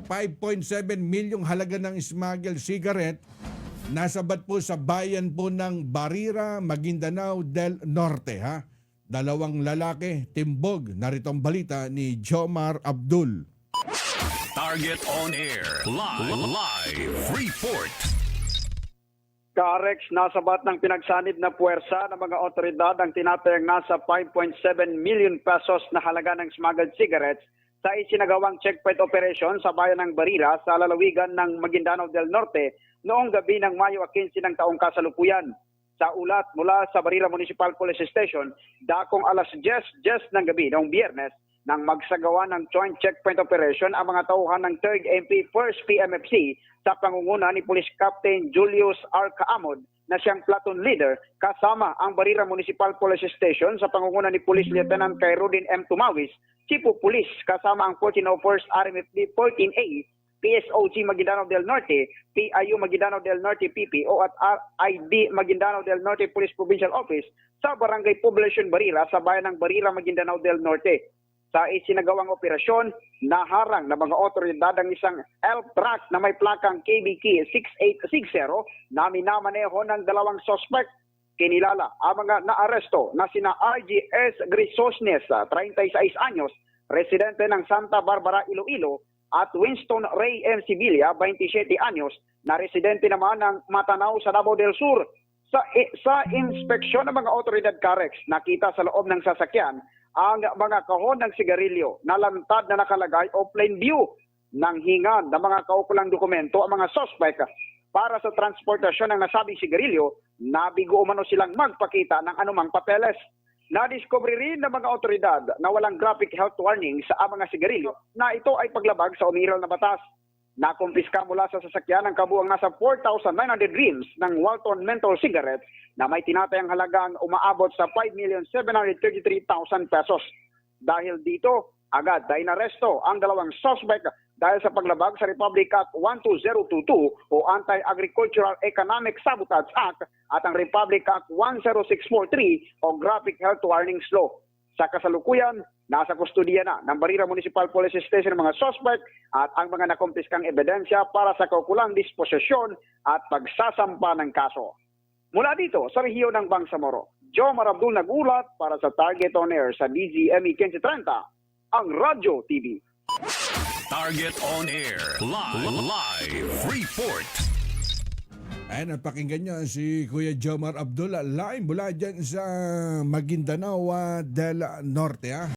5.7 milyong halaga ng smuggled cigarette nasabat po sa bayan po ng Barira, Maguindanao del Norte. Ha? Dalawang lalaki, timbog. Narito ang balita ni Jomar Abdul. Target on air. Live report. Karex, nasabat ng pinagsanib na puwersa ng mga otoridad ang tinatayang nasa 5.7 million pesos na halaga ng smuggled cigarettes sa isinagawang checkpoint operation sa bayan ng Barira sa lalawigan ng Maguindanao del Norte noong gabi ng Mayo 15 ng taong kasalukuyan. Sa ulat mula sa Barira Municipal Police Station, dakong alas 10 ng gabi noong Biyernes, nang magsagawa ng joint checkpoint operation ang mga tauhan ng 3rd MP 1st PMFC sa pangunguna ni Police Captain Julius R. Kaamod na siyang platoon leader kasama ang Barira Municipal Police Station sa pangunguna ni Police Lieutenant Khairudin M. Tumawis, Chief of Police kasama ang 1401st RMFD 14A, PSOG Maguindanao del Norte, PIU Maguindanao del Norte PPO at RID Maguindanao del Norte Police Provincial Office sa Barangay Poblacion Barira sa bayan ng Barira Maguindanao del Norte. Sa isinagawang operasyon, naharang na mga otoridad ang isang elf truck na may plakang KBK 6860 na minamaneho ng dalawang suspect. Kinilala ang mga naaresto na sina RGS Grisosnes, 36 anyos, residente ng Santa Barbara, Iloilo, at Winston Ray M. Sibilia, 27 anyos, na residente naman ng Matanao sa Davao del Sur. Sa inspeksyon ng mga otoridad Karex, nakita sa loob ng sasakyan ang mga kahon ng sigarilyo na lantad na nakalagay o plain view ng hingan ng mga kaukulang dokumento ang mga suspect para sa transportasyon ng nasabing sigarilyo. Nabigo umano silang magpakita ng anumang papeles. Nadiskubre rin ng mga otoridad na walang graphic health warning sa mga sigarilyo na ito ay paglabag sa umiral na batas. Nakumpiska mula sa sasakyan ang kabuang nasa 4,900 reams ng Walton Menthol cigarettes na may tinatayang halagang umaabot sa 5,733,000 pesos. Dahil dito, agad ay inaresto ang dalawang suspect dahil sa paglabag sa Republic Act 12022 o Anti-Agricultural Economic Sabotage Act at ang Republic Act 10643 o Graphic Health Warnings Law. Sa kasalukuyan, nasa kustudiya na ng Barira Municipal Police Station ang mga suspect at ang mga nakumpiskang ebidensya para sa kaukulang disposisyon at pagsasampa ng kaso. Mula dito sa rehiyon ng Bangsamoro, Jomar Abdul nagulat para sa Target on Air sa DZME 1530, ang Radyo TV. Target on Air. Live report. Ayan, napakinggan nyo si Kuya Jomar Abdul live mula dyan sa Maguindanao del Norte. Ha?